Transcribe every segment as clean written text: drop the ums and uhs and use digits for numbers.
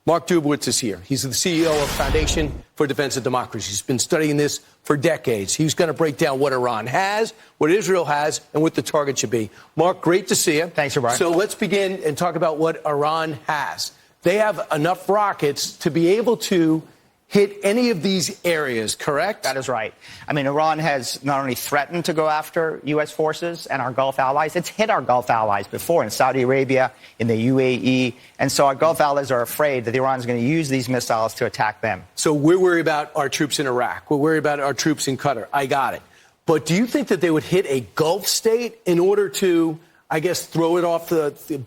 Mark Dubowitz is here. He's the CEO of Foundation for Defense of Democracy. He's been studying this for decades. He's going to break down what Iran has, what Israel has, and what the target should be. Mark, great to see you. Thanks, Brian. So let's begin and talk about what Iran has. They have enough rockets to be able to hit any of these areas, correct? That is right. I mean, Iran has not only threatened to go after U.S. forces and our Gulf allies, it's hit our Gulf allies before in Saudi Arabia, in the UAE. And so our Gulf allies are afraid that Iran is going to use these missiles to attack them. So we're worried about our troops in Iraq. We're worried about our troops in Qatar. I got it. But do you think that they would hit a Gulf state in order to, I guess, throw it off,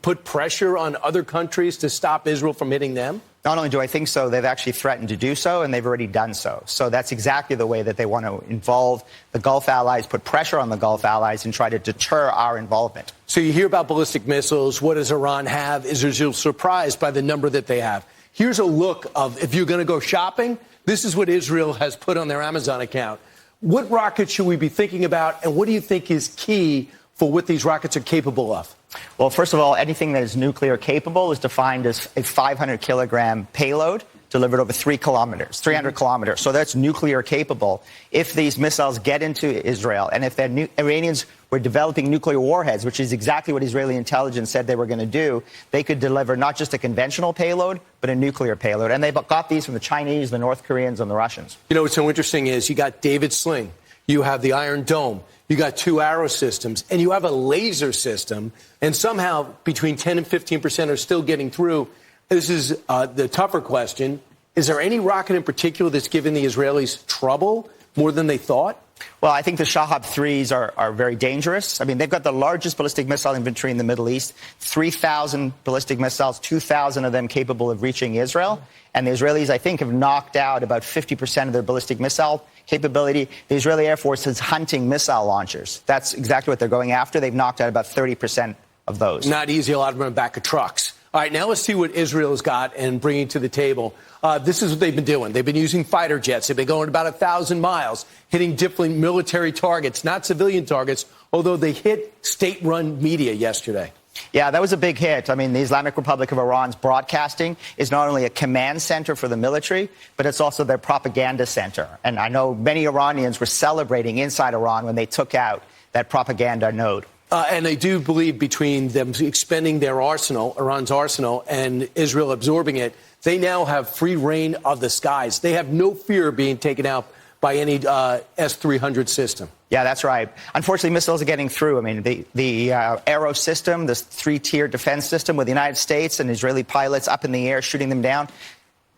put pressure on other countries to stop Israel from hitting them? Not only do I think so, they've actually threatened to do so, and they've already done so. So that's exactly the way that they want to involve the Gulf allies, put pressure on the Gulf allies, and try to deter our involvement. So you hear about ballistic missiles. What does Iran have? Is Israel surprised by the number that they have? Here's a look of, if you're going to go shopping, this is what Israel has put on their Amazon account. What rockets should we be thinking about, and what do you think is key for what these rockets are capable of? Well, first of all, anything that is nuclear capable is defined as a 500-kilogram payload delivered over 300 kilometers. So that's nuclear capable. If these missiles get into Israel, and if the Iranians were developing nuclear warheads, which is exactly what Israeli intelligence said they were going to do, they could deliver not just a conventional payload, but a nuclear payload. And they've got these from the Chinese, the North Koreans, and the Russians. You know, what's so interesting is you got David Sling, you have the Iron Dome, you got 2 arrow systems, and you have a laser system, and somehow between 10 and 15% are still getting through. This is the tougher question. Is there any rocket in particular that's giving the Israelis trouble more than they thought? Well, I think the Shahab 3s are very dangerous. I mean, they've got the largest ballistic missile inventory in the Middle East, 3,000 ballistic missiles, 2,000 of them capable of reaching Israel. And the Israelis, I think, have knocked out about 50% of their ballistic missile capability. The Israeli Air Force is hunting missile launchers. That's exactly what they're going after. They've knocked out about 30% of those. Not easy, a lot of them in the back of trucks. All right, now let's see what Israel has got and bringing to the table. This is what they've been doing. They've been using fighter jets. They've been going about 1,000 miles, hitting different military targets, not civilian targets, although they hit state-run media yesterday. Yeah, that was a big hit. I mean, the Islamic Republic of Iran's broadcasting is not only a command center for the military, but it's also their propaganda center. And I know many Iranians were celebrating inside Iran when they took out that propaganda node. And they do believe between them expending their arsenal, Iran's arsenal, and Israel absorbing it, they now have free reign of the skies. They have no fear of being taken out by any S-300 system. Yeah, that's right. Unfortunately, missiles are getting through. I mean, the Arrow system, this 3-tier defense system with the United States and Israeli pilots up in the air shooting them down,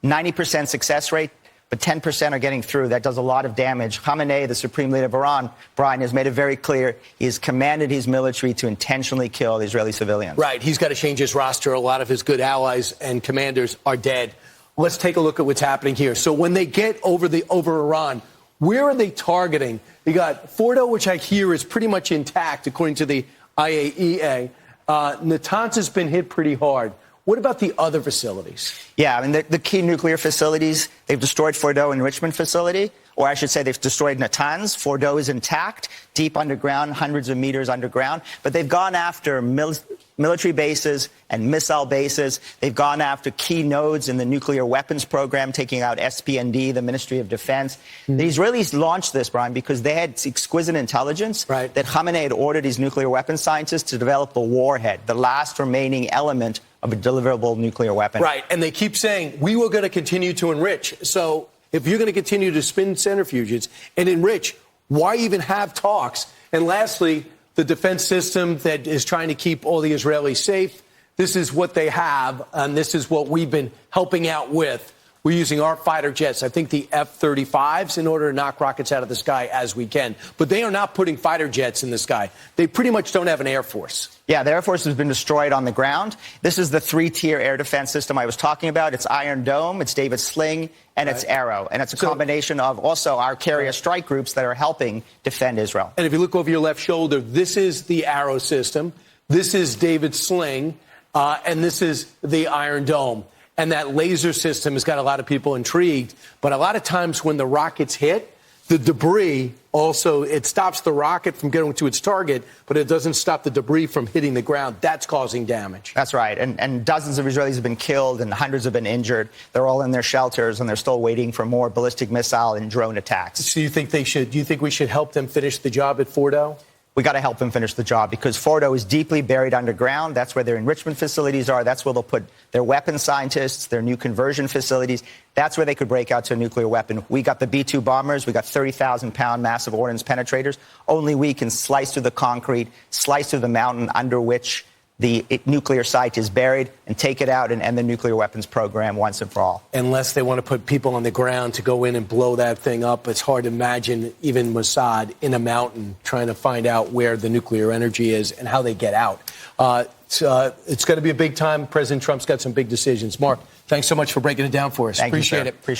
90% success rate, but 10% are getting through. That does a lot of damage. Khamenei, the supreme leader of Iran, Brian, has made it very clear he has commanded his military to intentionally kill the Israeli civilians. Right. He's got to change his roster. A lot of his good allies and commanders are dead. Let's take a look at what's happening here. So when they get over Iran, where are they targeting? You got Fordo, which I hear is pretty much intact, according to the IAEA. Natanz has been hit pretty hard. What about the other facilities? Yeah, I mean, the key nuclear facilities, they've destroyed Fordo enrichment facility, or I should say they've destroyed Natanz. Fordo is intact, deep underground, hundreds of meters underground. But they've gone after military bases and missile bases. They've gone after key nodes in the nuclear weapons program, taking out SPND, the Ministry of Defense. The Israelis launched this, Brian, because they had exquisite intelligence that Khamenei had ordered his nuclear weapons scientists to develop the warhead, the last remaining element of a deliverable nuclear weapon. Right, and they keep saying, we were going to continue to enrich. So if you're going to continue to spin centrifuges and enrich, why even have talks? And lastly, the defense system that is trying to keep all the Israelis safe, this is what they have, and this is what we've been helping out with. We're using our fighter jets, I think the F-35s, in order to knock rockets out of the sky as we can. But they are not putting fighter jets in the sky. They pretty much don't have an Air Force. Yeah, the Air Force has been destroyed on the ground. This is the 3-tier air defense system I was talking about. It's Iron Dome, it's David Sling, and it's Arrow. And it's a combination of also our carrier strike groups that are helping defend Israel. And if you look over your left shoulder, this is the Arrow system, this is David Sling, and this is the Iron Dome. And that laser system has got a lot of people intrigued. But a lot of times when the rockets hit, the debris also, it stops the rocket from getting to its target, but it doesn't stop the debris from hitting the ground. That's causing damage. That's right. And dozens of Israelis have been killed and hundreds have been injured. They're all in their shelters and they're still waiting for more ballistic missile and drone attacks. So do you think we should help them finish the job at Fordo? We got to help them finish the job because Fordo is deeply buried underground. That's where their enrichment facilities are. That's where they'll put their weapons scientists, their new conversion facilities. That's where they could break out to a nuclear weapon. We got the B-2 bombers. We got 30,000-pound massive ordnance penetrators. Only we can slice through the concrete, slice through the mountain under which the nuclear site is buried and take it out and end the nuclear weapons program once and for all. Unless they want to put people on the ground to go in and blow that thing up, it's hard to imagine even Mossad in a mountain trying to find out where the nuclear energy is and how they get out. It's going to be a big time. President Trump's got some big decisions. Mark, thanks so much for breaking it down for us. Thank you, Appreciate sir. it.